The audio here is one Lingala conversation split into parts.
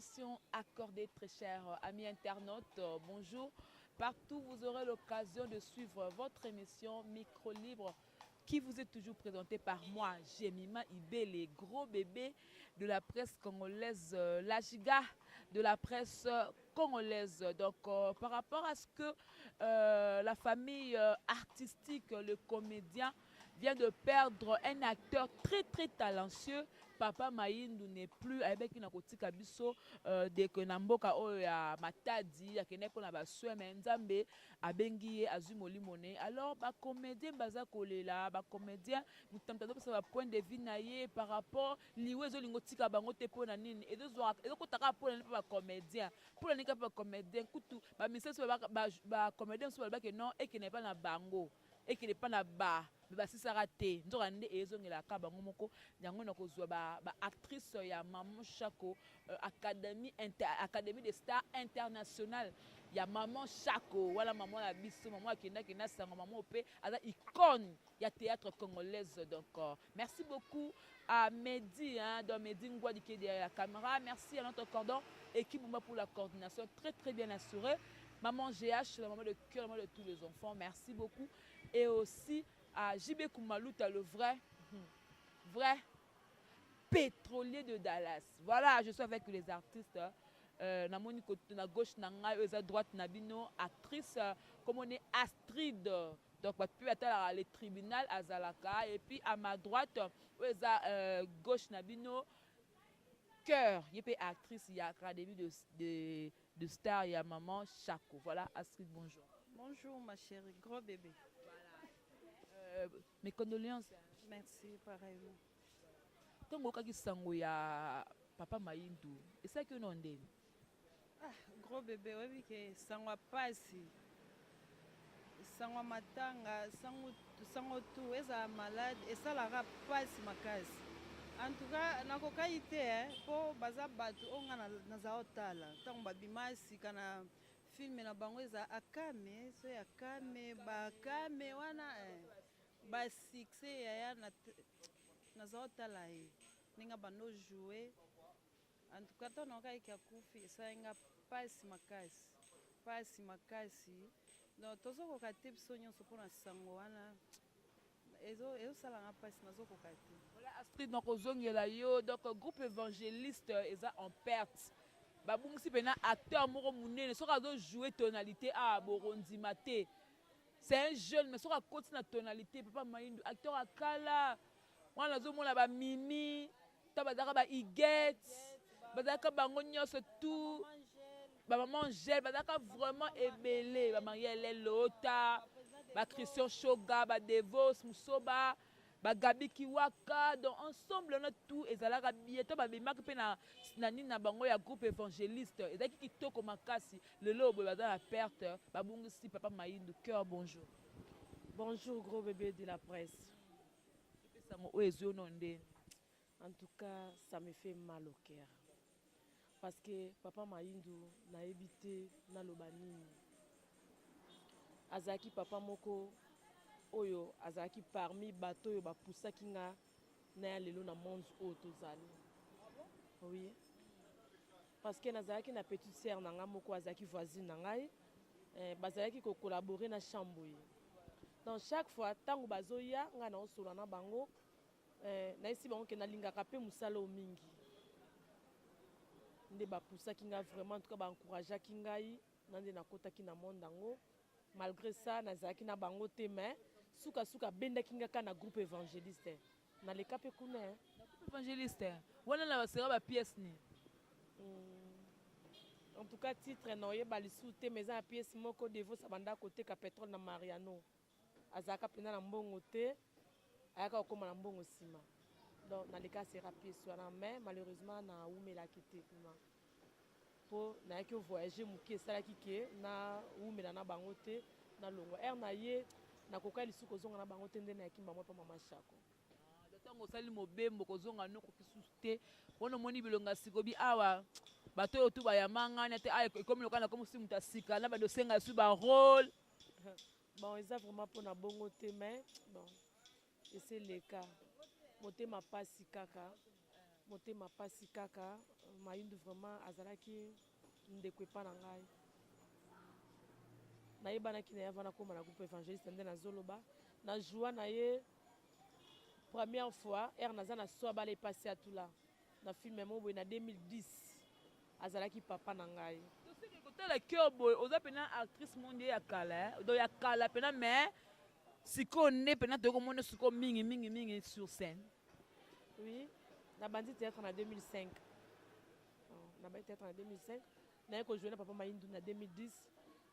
Attention accordée, très chers amis internautes, bonjour. Partout, vous aurez l'occasion de suivre votre émission Micro Libre qui vous est toujours présentée par moi, Jemima Ibé, les gros bébés de la presse congolaise, la giga de la presse congolaise. Donc, par rapport à ce que la famille artistique, le comédien, vient de perdre un acteur très très talentueux. Papa Mayindu n'est plus avec une kotika biso de que namboka o ya matadi ya kene pona ba sweme nzambe abengi azumoli mone. Alors ba comédien baza kolela ba comédien mutamtado pesa ba point de vue na ye par rapport liwezo lingotika bango te pona nini ezo kotaka pona ba comédien pona nika ba comédien kutu ba miseso ba comédien so ba ke non et qui n'est pas na bango et qui n'est pas na ba basisaka te nzoka nde ezongelaka bango moko yango na kozwa ba actrice ya Maman Chako académie des stars internationale ya Maman Chako wala maman ya biso maman akendaki na sango maman ope aza icône ya théâtre congolaise. Donc merci beaucoup à Mehdi dans Mehdi Ngwadi qui est derrière la caméra. Merci à notre cordon équipe pour la coordination très très bien assurée. Maman GH, la maman de cœur, la maman de tous les enfants, merci beaucoup. Et aussi à JB Koumalouta, le vrai pétrolier de Dallas. Voilà, je suis avec les artistes. Namoni côté na gauche nanga, à droite nabino actrice comme on est Astrid. Donc puis attendre le tribunal à Zalaka et puis à ma droite gauche nabino cœur. Il y a actrice, il y a académie de star, il y a Maman Chako. Voilà, Astrid, bonjour. Bonjour ma chérie, gros bébé. Mes condoléances. Merci, pareillement. Tant que sango ya Papa Mayindu, et ça que non ndé. Ah, gros bébé, oui que sangwa pasi. Sangwa matanga, sango tout, eza malade, et ça la rap pasi makasi. En tout cas, nakoka ite po baza batu onga na zaotala. Tango babimasi kana film na bango eza akame, so akame, bakame wana ba succès ya na zaotala ninga bando jouer. En tout cas, ton oka ikakufi sainga pasi makasi. Donc tozo ko kate biso nyonso pona sango wana. Ezo sala nga pasi nazo ko kate. Voilà Astrid donc ozongela yo donc groupe évangéliste eza en perte. Babungisi pena acteur moko munene soka zo jouer tonalité a borondima te. C'est un jeune mais soka continue na tonalité Papa Mayindu acteur akala. Wana zo mona ba Mimi, ta bazaka ba Iguette, bazaka bango nyonso tout. Ba maman Angèle bazaka vraiment ébélé, ba Marielle Lota, ba Christian Shoga, ba Devos Musoba, ba Gabi Kiwaka, donc ensemble on a tout ezalaka bientôt ba bimaka pe na nani na bango ya groupe évangéliste. Ezaki kitoko makasi, lelo boye baza la perte, ba bungisi Papa Mayindu cœur bonjour. Bonjour gros bébé de la presse. En tout cas, ça me fait mal au cœur. Parce que Papa Mayindu n'a évité na lobanini. Azaki Papa Moko Oyo, Azaki parmi bateau yo ba poussa kinga na lelo na monde otozali. Oui. Parce que nazaki na petite sœur nanga moko azaki voisine nangai, bazalaki ko collaborer na chamboye. Donc chaque fois tango bazoya nga na osola na bango na isi bango ke na lingaka pe musala mingi nde bapusa kinga vraiment en tout cas ba encourager kingai nande na kota ki na monde dango malgré ça nazaki na bango te mais suka benda kinga ka na groupe évangéliste na le kapé kuna groupe évangéliste wana na sera ba pièce ni en tout cas titre na ye balisu te mais en pièce moko devo sa banda côté ka pétrole na Mariano azaka pena na mbongo te ayaka okoma na mbongo sima donc na leka sera pièce wana mais malheureusement na umela kite kuna po na yaki voyager muke salaki ke na umela na bango te na longo na ye na koka lisuko zonga na bango te nde na yaki mbamo pa Mama Chako tango sali mobembo kozonga noko kisusu te wana moni bilonga sikobi awa bato oyo tu bayamanga na te ekomi lokana comme si muta sika na bado senga su ba rôle bon eza vraiment pona bongo te mais bon et c'est le cas motema pasi kaka motema pasi kaka mayindu vraiment azalaki ndeko epa na ngai nayebanaki na ye avana koma na groupe évangéliste nde nazoloba na joie na ye première fois ere naza na so abala epasi atula na filme mo boye na 2010 azalaki papa na ngai kotala cœur boye oza pena actrice monde ya kala donc ya kala pena mais sikoyo nde pena tokomona sikoyo mingi sur scène. Oui, na bandi théâtre en 2005. Na bandi théâtre en 2005. Na ko jouer na papa Mayindu na 2010.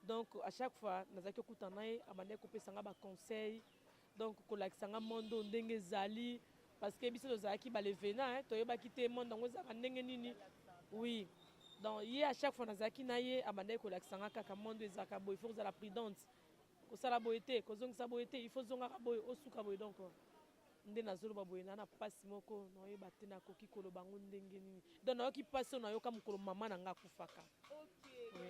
Donc à chaque fois nazaki okuta na ye abandaki kopesanga ba conseil. Donc kolakisanga mondo ndenge zali parce que biso tozalaki balevena toyebaki te mondo ngo ezaka ndenge nini. Oui. Donc ye à chaque fois nazaki na ye abandaki kolakisanga kaka mondo ezaka boye il faut kozala prudente. Kosala boye te kozongisa boye te il faut zongaka boye osuka boye donc nde nazoloba boye na pasi moko naoyeba te nakoki koloba ngo ndenge nini donc nayoki pasi oyo nayoka mokolo mama na nga akufaka.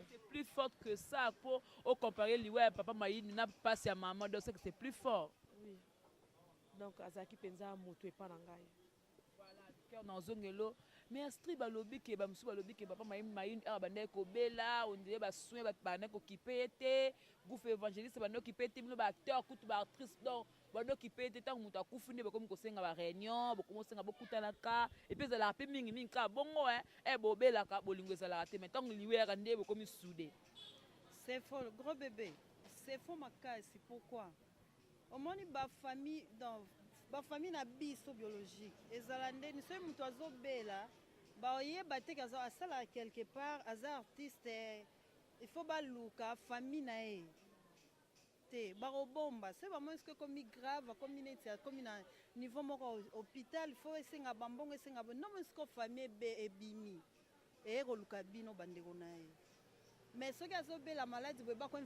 C'est plus fort que ça pour comparer liwa ya papa Mayindu na pasi ya maman donc c'est plus fort. Oui. Donc azalaki mpenza moto epa na ngai. Voilà, cœur na zongelo mais astri balobi ke ba musu balobi ke papa Mayindu ara bandai ko bela on dirait ba soin ba bandai ko kipete groupe évangéliste bandai ko kipete bino ba acteur kutu ba actrice donc bando kipete tant mutu akufi nde bakomi kosenga ba réunion bakomi kosenga bokutanaka et puis ezalaka mpe mingi ka bongo bobelaka bolingo ezalaka te mais ntango liwera nde bokomi soudé. C'est faux, gros bébé. C'est faux makasi. Pourquoi? Omoni ba famille dans ba famille na biso biologique. Ezala ndeni so mutu azobela ba oyeba te kaza asala quelque part aza artiste il faut baluka famille na ye. Te barobomba c'est vraiment est-ce que comme grave comme neti comme na niveau moko hôpital il faut esenga bambongo esenga non mais ce que famille be ebimi et koluka bino bandeko na ye. Mais ce qui a sauvé la maladie, il faut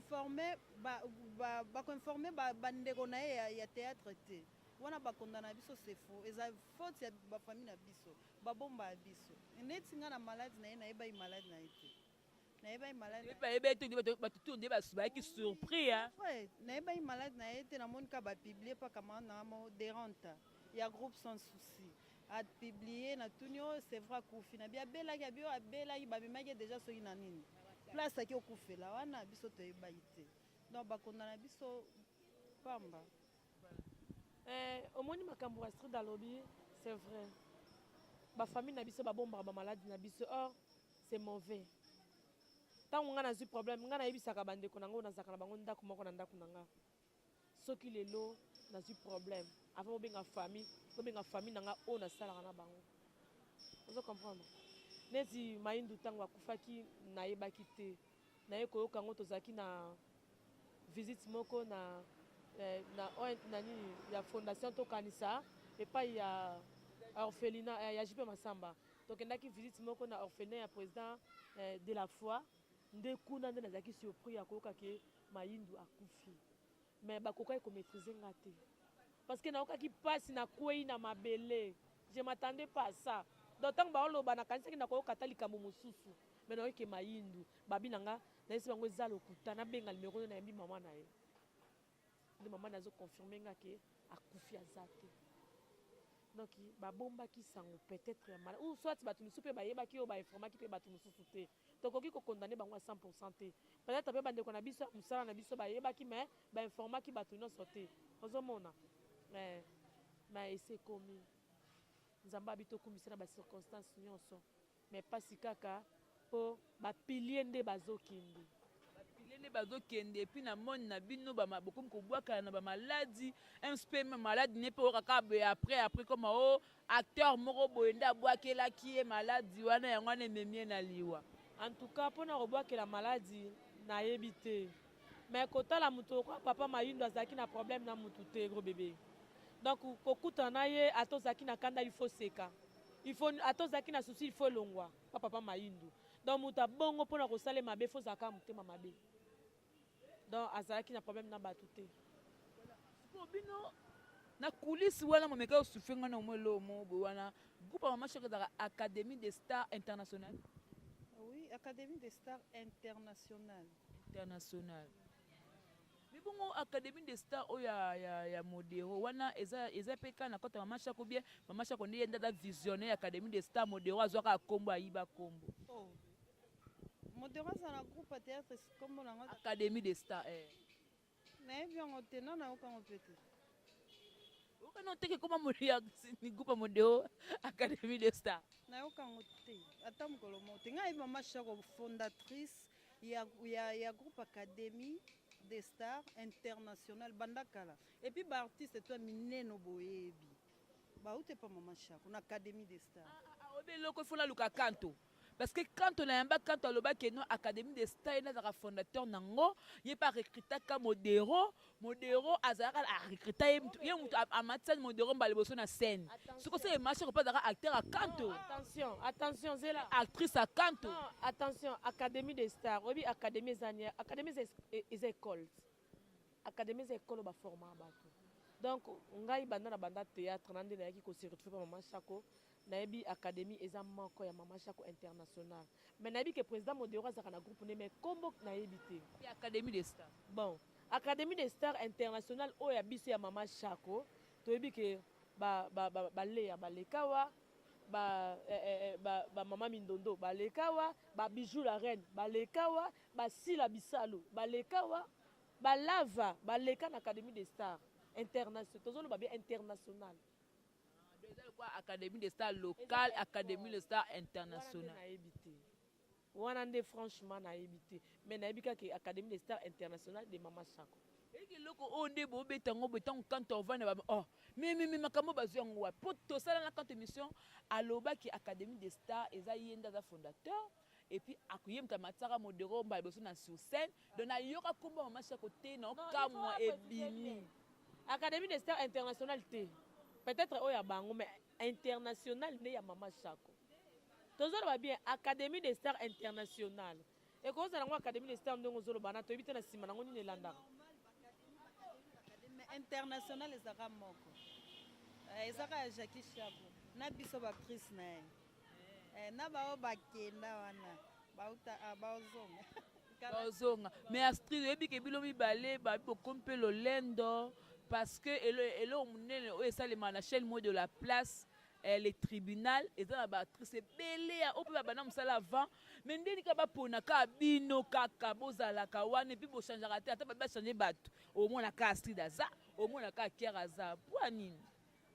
informer bandeko na ye ya théâtre te. Wana ba condamna biso c'est faux. Eza faute ya ba famille na biso. Ba bomba biso. Neti nga na maladie na ye na eba malade na ete. Na eba malade. Eba te ba tout nde ba suba ki surpris hein. Ouais, na eba malade na ete na monika ba publier pa kama na mo déranta. Ya groupe sans souci. A publier na tunyo c'est vrai kufi na bia bela ya bio abela ba bimaki déjà so ina nini. Place aki okufela wana biso toyeba ite donc bakondana biso pamba. Omoni makambo ya street alobi c'est vrai bafamille na biso babombaka bamaladi na biso or c'est mauvais ntango nga nazwi problème nga nayebisaka bandeko na ngo nazalaka na bango ndako moko na ndako na nga soki lelo nazwi problème avant bobenga famille na nga oyo nasalaka na bango ozo comprendre neti Mayindu ntango akufaki nayebaki te naye koyoka yango tozalaki na visite moko na nini ya fondation tokanisa epai ya orphelinat ya JP Masamba tokendaki visite moko na orphelinat ya président de la foi nde kuna nde nazalaki surpris ya koyoka ke Mayindu akufi mais bakokaki komaîtriser nga te parce que nayokaki mpasi nakwei na mabele je m'attendais pas à ça donc ntango baoloba nakanisaki nakoyoka ata likambo mosusu mais nayoki Mayindu babi na nga nayesi bango eza lokuta nabenga nimero oyo nayembi mama na ye nde mama na azoconfirme nga ke akufi aza te donc babombaki sango peut-être ya mala ou soit bato misusu mpe bayebaki oyo bainformaki mpe bato mosusu te tokoki kokondane bango ya 100% te peut-être mpe bandeko na biso mosala na biso bayebaki mais bainformaki bato nyonso te ozomona mais ese ekomi nzambe abi tokumisa na bacirconstance nyonso mais pasi kaka mpo bapilie nde bazokende epuis na moni na bino bokomi kobwakana na bamaladi mpe maladi ne mpe okaka boye après koma o acteur moko boye nde abwakelaki ye maladi wana yango wana ememi ye na liwa en tout cas mpona kobwakela maladi nayebi te mais kotala moto okwa papa Mayindu azalaki na problème na motu te gros bébé donc kokutana na ye ata ozalaki na kanda il faut seka ata ozalaki na susi il faut elongwa pa papa Mayindu donc moto abongo mpona kosala mabe fo ozalaka motema mabe donc azalaki na problème na bato te bino na coulisse wana momeka osufri nga na omwelo mo boye wana groupe ya mama shoko ezalaka académie des stars internationale. Oui, académie des stars internationale. Mais bon, Académie des Stars, il y a Modéro. Wana, eza peka na kota Maman Chako bien. Maman Chako n'est pas visionnaire Académie des Stars. Modéro, azoka kombo, aiba kombo. Oh. Modéro, c'est un groupe à théâtre, comme on a Académie des Stars. mais bien, on te non, aucun petit. On teke comment mourir ni groupe Modéro, Académie des Stars. Na aucun petit. Attends, Kolomo. Tenga Maman Chako fondatrice. Il y a groupe Académie des Stars international Bandakala. Et puis artiste toi Mineno Boyebi. Bah où t'es pas Maman Chako, on Académie des Stars. Obe loko fona luka kanto. Parce que quand on a un bac, quand on a le bac, non, Académie des Stars, il y a un fondateur, nango, il n'y a pas recruté comme Modéro, Azara a recruté, il y a un matin, Modéro, Balboso na scène. Ce que c'est, marché, pas d'avoir acteur à canto. Attention, c'est là. Actrice à canto. Non, attention, Académie des Stars, oui, Académie des écoles. Académie des écoles, va former à bateau. Donc, on a eu banda théâtre, nande na yaki ko se retrouver Maman Chako. Naebi Académie eza moko ya Maman Chako international. Mais naebi que président Modéro azaka na groupe né mais kombo naebi te. Et Académie des Stars. Bon, Académie des Stars international o ya biso ya Maman Chako, toyebi que ba Léa balekawa, ba Maman Mindondo balekawa, ba Bijou la reine balekawa, ba Sila Bisalo balekawa, ba Lava baleka na Académie des Stars international. Tozolo ba bien international. Académie des Stars locale, Académie des Stars internationale. Wanande franchement na évité. Mais na évité que Académie des Stars internationale de Maman Chako. Et que loko onde bo betango betango quand on va na oh mais makamo bazwango wa poto sala na quand émission aloba ki Académie des Stars eza yenda za fondateur et puis akuyem tamatara Modéro Balboso na sur scène donc na yoka komba Maman Chako te na kamwa ebimi. Académie des Stars internationale te. Peut-être oya bango mais international ne ya Maman Chako. Tozolo ba bien Académie des Stars international. Et quand ça la Académie des Stars ndongo zolo bana to ebita na sima nango ni landa. Mais international ezaka moko. Ezaka Jackie Chako. Na biso ba actrice na. Na ba o bakenda wana. Bauta baozonga. Baozonga. Mais Astrid ebi ke bilo mi balé ba bo kompe lo lendo. Parce que la chaîne de la place, les tribunaux, et dans la actrice belé, on peut pas ça avant. Mais ndeni ka ba pona ka bino kaka bozala ka wana et puis bo changer raté, ata ba changer bato. Au moins la ka Astrid aza, au moins la ka Keraza. Pour nini?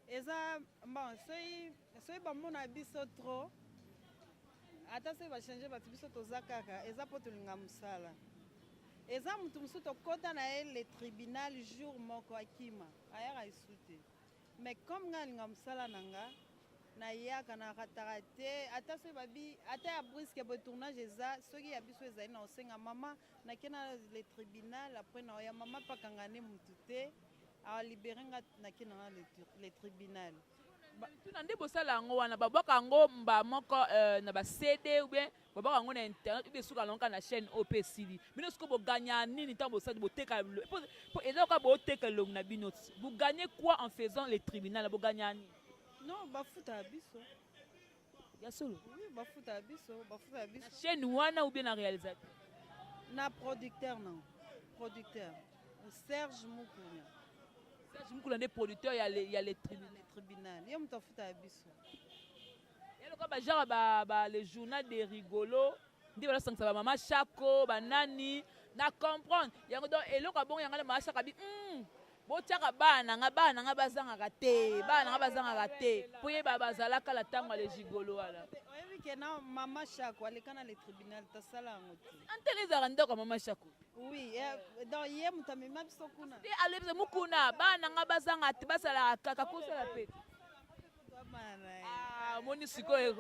Eza bon, soy ba mona biso trop. Ata se ba changer bato biso tozakaka, eza poto linga musala. Eza mutu musuto kota na les tribunal jour moko akima ayaka isute mais comme nga linga musala nanga na yaka na ratarate ata se babi ata ya brisque bo tournage eza soki ya biso eza na osenga mama na kena les tribunal après na ya mama pakangane mutu te a libérer nga na kena les tribunal tuna nde bosala yango wana babwaka yango mba moko na ba CD ou bien babwaka yango na internet ou bien suka lonka na chaîne OP Sili bino siko boganya nini tant bosala boteka eza kwa boteka longo na bino vous gagnez quoi en faisant les tribunaux boganya nini non bafuta biso ya solo oui bafuta biso chaîne wana ou bien na réalisateur na producteur non producteur Serge Mukuna Serge Mukuna des producteurs il y a les tribunaux yo mutafuta biso yalo ka ba genre ba les journaux de rigolo ndi bala sangsa ba Maman Chako ba nani na comprendre yango donc eloko bon yanga Maman Chako bi botiaka bana nga bazangaka te po ye bazalaka la ntango ya legigolo wala oyebi ke na Maman Chako aleka na le tribunal tasala yango te antele ezalaka ndako ya Maman Chako oui donc ye moto amema biso kuna te alebisa mukuna bana nga bazanga te basalaka kaka kosala pete moni sikoyo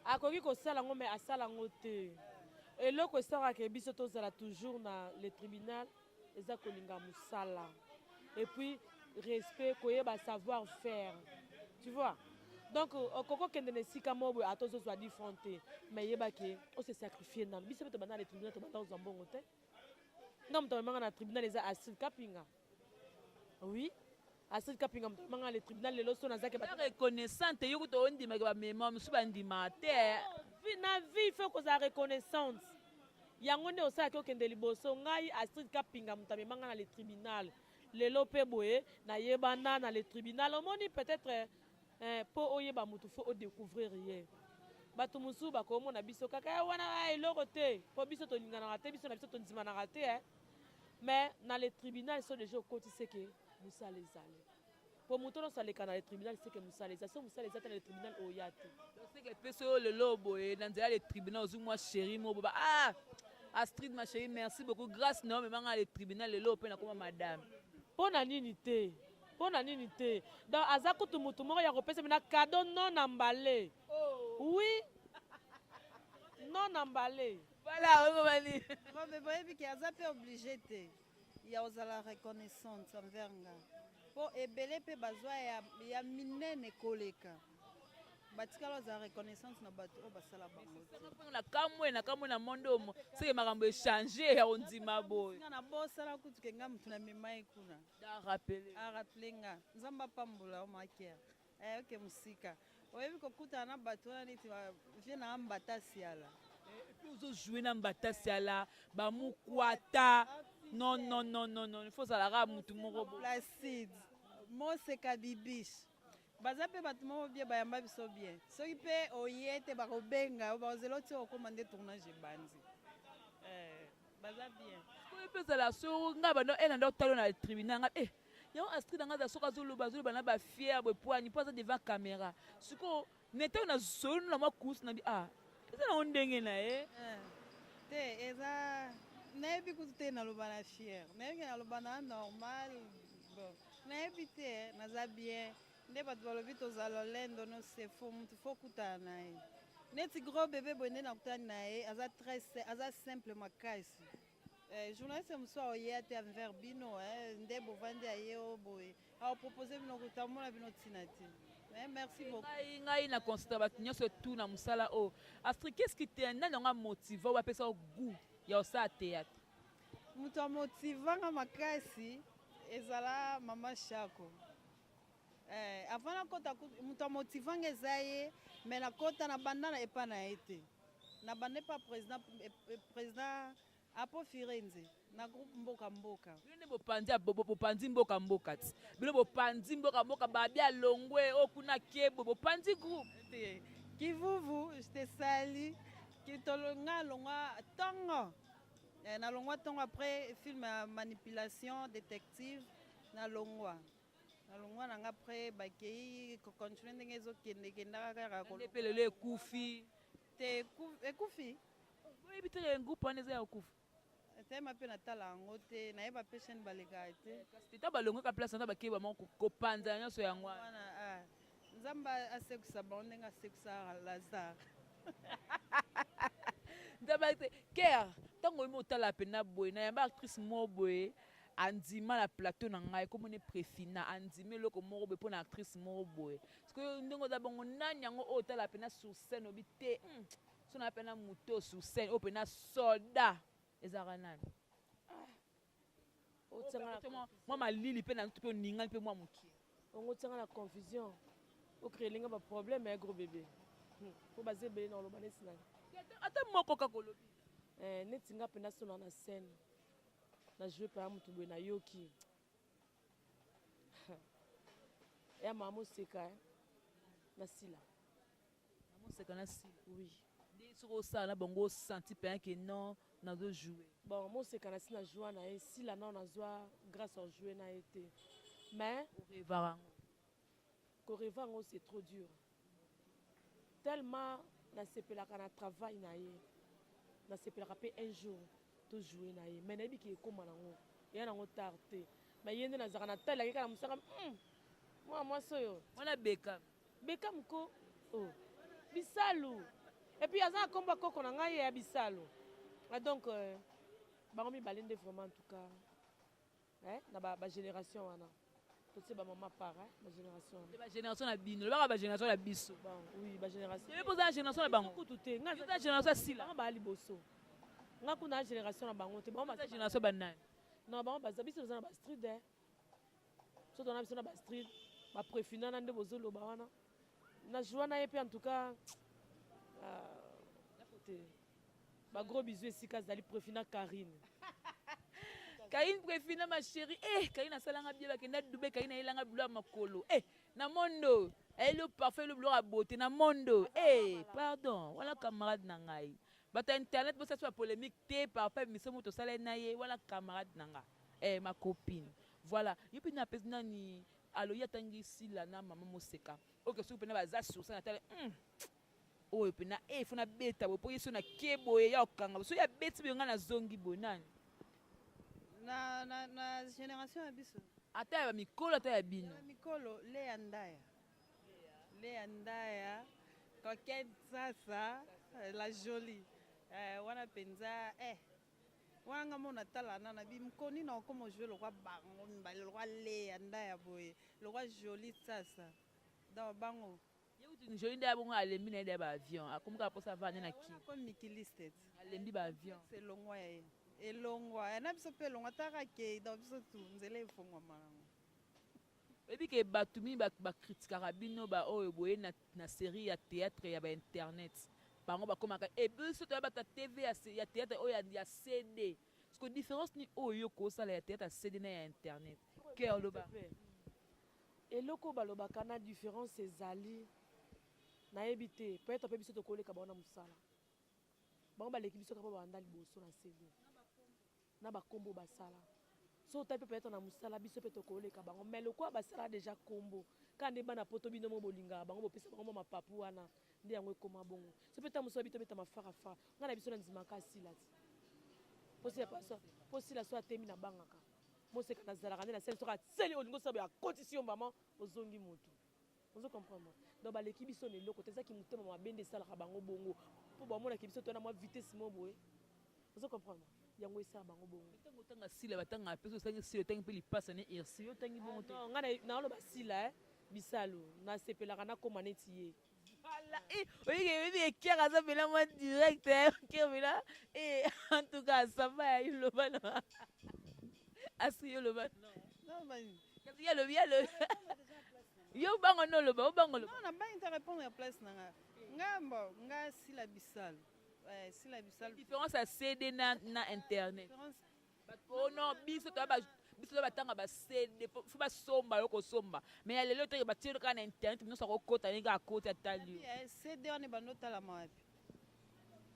akoki kosala yango mais asala yango te eloko esalaka biso tozala toujours na le tribunal eza kolinga mosala et puis respect koyeba savoir faire tu vois donc okoko kende na esika moko atozozwa différent te mais yebaki ose sacrifier nano biso mpe tobanda na le tribunal tobanda kozwa mbongo te nga moto amemanga na tribunal eza Astrid Kapinga oui Astrid Kapinga moto amemanga le tribunal lelo so nazaki reconnaissante yo kuto ondimaka bamema mosusu bandima te na vie il faut kozala reconnaissance yango nde osalaki okende liboso ngai Astrid Kapinga moto amemanga na le tribunal lelo mpe boye nayebana na le tribunal omoni peut-être mpo oyeba motu fo odécouvrir ye bato mosusu bakomona biso kaka wana eloko te mpo biso tolinganaka te biso na biso tondimanaka te mais na le tribunal so déjà okotiseke mosala ezali mpo moto nyonso aleka na le tribunal seke mosala eza so mosala eza te na le tribunal oya te seke mpe oyo lelo boye na nzela le tribunal ozwi mwa chéri mo boba Astrid ma chérie merci beaucoup grâce na yo memanga le tribunal lelo mpe nakoma madame mpo na nini te donc aza kutu motu moko ya kopesa mena kado non emballé oui non emballé voilà okomani robe boyebi ke aza mpe oblige te ya ozala reconnaissance envers nga mpo ebele mpe bazwa ya minene koleka batikala ozala reconnaissance na bato oyo basala bango te na kamwe na monde omo seke makambo echange ya kondima boye nga na bosala kutu ke nga motu na memai kuna arappele nga nzambe apambola omakere oke mosika oyebi kokutana na bato wana neti vie na ambata siala ozojouer na mbata siala bamukwata non il faut ozalaka motu moko placide moseka bibiche baza mpe bato moko bie bayamba biso bien soki mpe oye te bakobenga bakozela oti okoma nde tournage ebandi baza bien oyo mpe ezala so ngai bando enanda otalo na tribunal nga yango Astrid anga aza soki azoloba na bafiere bwepoani mpo aza devant caméra sikoyo nete oyo nazolu na mwa course na bi eza nango ndenge na ye te eza nayebi kutu te naloba na fiere nayebi ke naloba na normal bon nayebi te naza bien nde bato balobi tozala lolendo nose fo mutu fo kutana na ye neti gros bebe boye nde nakutani na ye aza simple makasi journaliste mosusu aoyeya te envers bino nde bovandi aye o boye aopropose bino kotamona bino ntina te merci beaucoup ngai na considère bato nyonso tu na mosala oyo Astrid qu'est-ce qui te nani yango amotive bapesa o goût ya osala théâtre moto amotivanga makasi ezala mama Shako avant nakota moto amotivanga eza ye mais nakota na banda na epa na ye te na banda epa président apo Firenze na groupe mboka bino nde bopanzi mboka ti bino bopanzi mboka babi alongwe okuna kebo bopanzi groupe kivuvu te sali kitolonga longwa tongo na longwa tongo après film ya manipulation détective na longwa nanga après bakei kocontinue ndenge ezokendekendaka kaka nde mpe lelo ekufi te ekufi oyebi te groupe wana eza ya okufa tema mpe natala yango te nayeba mpe chaine balekaka te kasi ta balongwaka place ata bakei bamo kopanza nyonso yango wana nzambe asekisa bango ndenge asekisa lazare nzambe te kere ntango oyemi otala pena boye nayamba actrice moko boye andima na plateau na ngai komoni préfina andima eloko moko boye mpo na actrice moko boye parceke ndenge oza bongo nani yango oyo otala pena sur scène obi te so na pena moto sur scène oyo pena soda ezalaka nani mwa malili mpe na ntu mpe oningani mpe mwa mokie ongo tianga na confusion okreelinga baproblème ya gros bébé mpo baza ebele na oloba neti nani ata moko kaka olobi neti nga mpenza sona na scène na joue mpe ya motu boye nayoki ya mama moseka na sila moseka na sila oui nde soki osala na bango osenti mpenza ke non nazojoue bon moseka na si na joie na ye sila nao nazwa grâce ajoue na ye te mais koreva yango c'est trop dur tellement nasepelaka na travail na ye nasepelaka mpe un jour tojoue na ye mais nayebi ke ekóma nango eya nango tard te mais ye nde nazalaka na tali akeka na mosaka mwa mwasi oyo wana bekam ko bisalu epuis aza na nkombo akoko na ngai ye ya bisalu donc bango mibale nde vraiment en tout cas na bagénération wana totie bamama par bagénération na bino lobaka bagénération na biso oui bagénération epe oza na génération na bango kutu te nga eza génération asila bango baya liboso nga kuna na génération na bango te bango génération banani non bango baza biso toza na bastrid so tona biso na bastrid bapréfina na nde bozoloba wana na joie na ye mpe en tout cas te Ba gros bisous esika zali Préfina Karine. Karine Préfina ma chérie. Karine asalanga bien bakenda dube Karine ayelanga bilo makolo. Na mondo. Le parfait le bleu à beauté na mondo. Pardon. Voilà camarade nangai. Bata internet bo ça soit polémique té parfait mission moto sala na ye voilà camarade nanga. Ma copine. Voilà. Yepi na pesina ni alo yatangi sila na mama moseka. OK so pena baza sur ça na tele. Oyo pena funa beta bo po yeso na kebo ya okanga. So ya beti bi ngana zongi bonani. Na génération ya biso. Ata ya mikolo ata ya bino. Na mikolo le andaya. Le andaya. Coquette sasa la jolie. Wana penza wanga mona tala na bi mkoni na komo jouer le roi bango le roi le andaya boy. Le roi jolie sasa. Dans bango. Une jolie nda bongo alembi na ba avion. Akomuka posa vane na ki. Comme Mikilistet. Alembi ba avion. C'est longwa ya. Elongwa. Na biso pe longwa taka ke dans biso tu nzele ifongwa malango. Ebi ke batumi ba critique bino ba oyo boye na série ya théâtre ya ba internet. Bango ba komaka biso to ba ta TV ya théâtre oyo ya CD. Parce que différence ni oyo ko sala ya théâtre CD na ya internet. Cœur loba. Eloko balobaka na différence ezali na ebité peut-être pe biso to koleka ba na musala. Bango ba leki biso ka ba banda liboso na CD. Na ba kombo basala. So tape peut-être na musala biso pe to koleka bango mais le quoi basala déjà kombo. Quand ne bana poto bino mo bolinga bango bo pesa bango ma papu wana ndi yango ekoma bongo. So peut-être musala bito beta mafara fa. Ngana biso na nzimaka silati. Posi la so atemi na bangaka. Moseka na zalaka na sel soka seli olingo sabe ya condition maman ozongi moto. Vous comprenez? Donc ba l'équipe biso ne loko teza ki mutema mabende sala ka bango bongo. Po ba mona ki biso to na mo vitesse mo boye. Vous comprenez? Yango esa bango bongo. Tango tanga sila batanga peso sangi sila tangi pe li passe ne irsi yo tangi bongo te. Non ngana na lo basila bisalo na sepelaka na koma neti ye. Voilà. Oui, qui a ça là moi direct qui là en tout cas ça va il le va non. Asio le va. Non mais il y a le yo bango no le ba bango le. non na ba inter répondre à place na ngambo nga sila bisalo. Sila bisalo. Différence à CD na internet. Oh non, biso to ba biso batanga ba CD faut ba somba yo ko somba mais ya lelo to ba tiro ka na internet bino sako kota ni ga kota tali CD on est banota la mawapi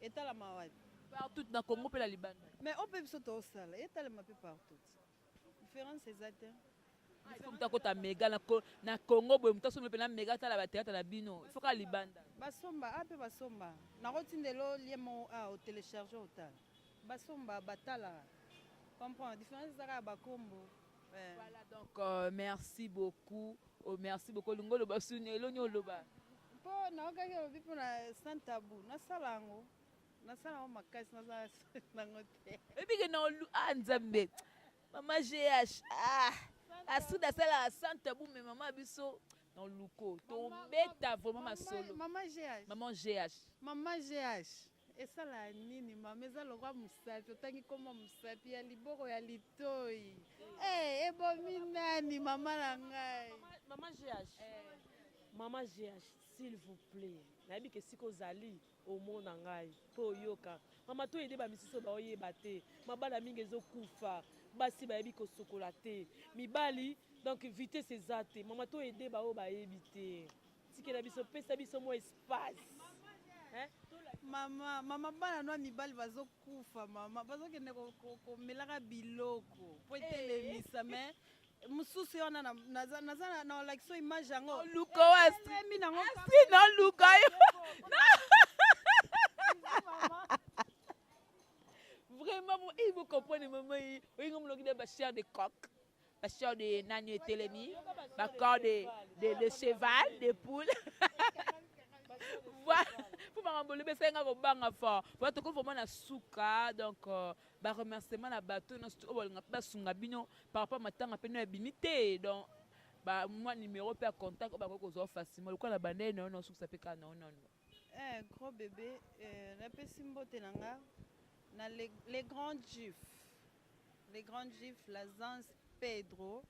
etala mawapi partout dans Congo pe la Liban mais on peut biso to sala etala mapi partout différence exacte il faut mta kota mega na Congo boy mta somba pe na mega tala ba théâtre la bino il faut ka libanda basomba ape basomba na rotindelo liemo au télécharger otala basomba batala. Comprends, différence de Bakombo. Voilà donc merci beaucoup. Merci beaucoup. Lungo loba suni elonyo loba. Po na okaki obi po na sans tabou. Na salango. Na salango makasi na nangote. Ebi ke na nzambe. Mama GH. Asuda sala sans tabou mais maman biso dans luko. Tombeta vraiment ma solo. Maman GH. Maman GH. Maman GH. Esala nini mama eza lokwa musapi otangi koma musapi ya liboko ya litoi ebomi nani mama na ngai Maman GH s'il vous plaît nayebi ke siko ozali omona ngai mpo oyoka mama to ede bamisusu baoyeba te mabala mingi ezokufa basi bayebi kosokola te mibali donc vitesse eza te mama to ede bao bayebi te tikela biso pesa biso mo espace mama bana no mibali bazokufa mama bazokende komelaka biloko po etelemisa me mosusu wana naza na olakisa image yango luka wasemi nango sino luka yo vraiment il vous comprenez maman oyinga mologi de ba chair de coq ba chair de nani etelemi ba corps de cheval de poule voilà pour m'embrouiller mais c'est un gros bang fort voilà tout comme na suka donc ba remerciement na bateau na stu obolinga ba sunga bino par rapport matanga pe na bimité donc ba moi numéro pe contact ba ko zo facilement le quoi la bande non non suka pe ka non gros bébé na pesi mbote nanga na les grands gifs la Zance Pedro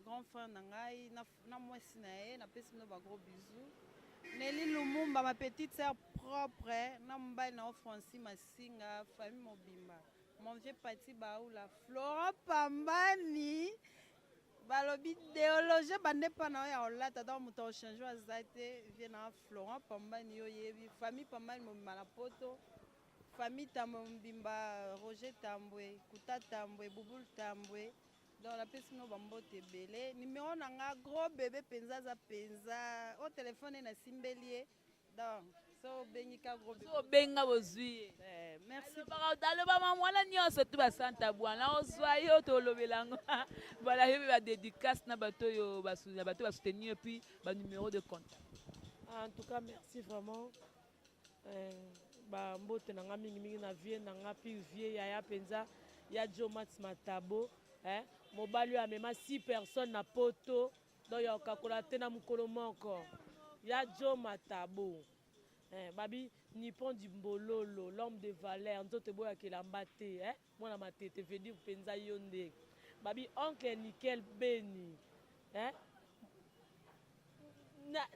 grand frère nangai na mwasi na ye na pesi no ba gros bisous Nelly Lumumba, ma petite sœur propre, Namba na Francis Massinga, famille Mobimba. Mon vieux parti Baoula, Florent Pambani, Balobi déologie, bande pana ya olata dans mon changement azate, vient à Florent Pambani yoyebi, famille Pambani Mobimba na poto, famille Tambimba, Roger Tambwe, Kuta Tambwe, Bouboul Tambwe. Donc la personne no bambo te belé numéro nanga gros bébé penza za penza au téléphone na simbelie donc so bengika gros bébé so benga bozui merci dans le maman wala nyonso tu ba santa bwana ozwa yo to lobelango voilà yo ba dédicace na bato yo basunya bato ba soutenir puis ba numéro de compte. En tout cas merci vraiment ba mbote nanga mingi na vie nanga puis vie ya penza ya Jomat Matabo mobali amema 6 personnes na poto donc ya okakola te na mokolo moko ya Jo Matabo babi Nippon du Mbololo l'homme de valeur nzoto boyakela te mwana matete veut dire penza yo nde babi oncle Nickel Beni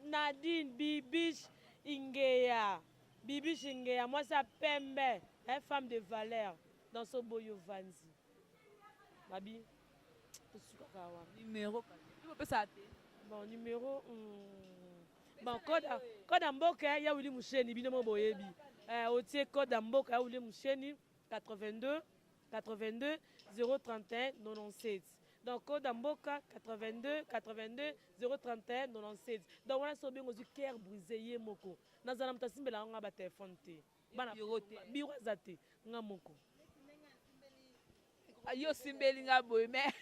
Nadine Bibiche Ingeya moi ça pembe femme de valeur dans ce boyo vanzi babi numéro tu peux ça bon numéro bon code mboka ya wili musheni bino mo boyebi otie code mboka ya wili musheni 82 031 97 donc code mboka 82 031 97 donc wana so bengo zu cœur brisé ye moko nazana mutasimbela nga ba téléphone te bana biro zate nga moko yo simbeli nga boye mais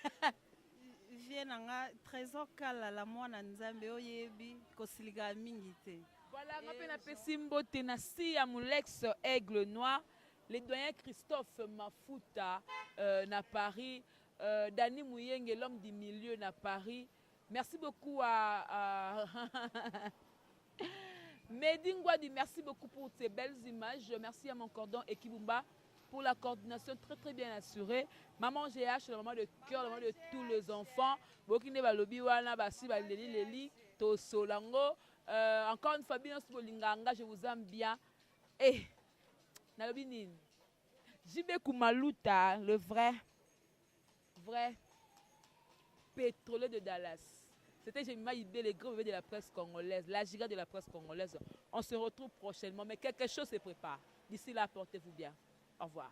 vie nanga trésor kala la mwana nzambe oyebi kosilika mingi te voilà nga pe na pesi mbote na si ya Molex Aigle Noir le doyen Christophe Mafuta na Paris Dani Mouyenge l'homme du milieu na Paris merci beaucoup à Mehdi Ngwadi, merci beaucoup pour ces belles images. Merci à mon cordon Ekibumba pour la coordination très bien assurée. Maman GH, le moment de cœur, le moment de tous les enfants. Bokine balobi wana basi baleli leli to solango. Encore une fois bien sur Linganga, je vous aime bien. Et nalobi nini. Jibe Kumaluta, le vrai pétrolier de Dallas. C'était Jemima Ibé, le gros bébé de la presse congolaise, la giga de la presse congolaise. On se retrouve prochainement, mais quelque chose se prépare. D'ici là, portez-vous bien. Au revoir.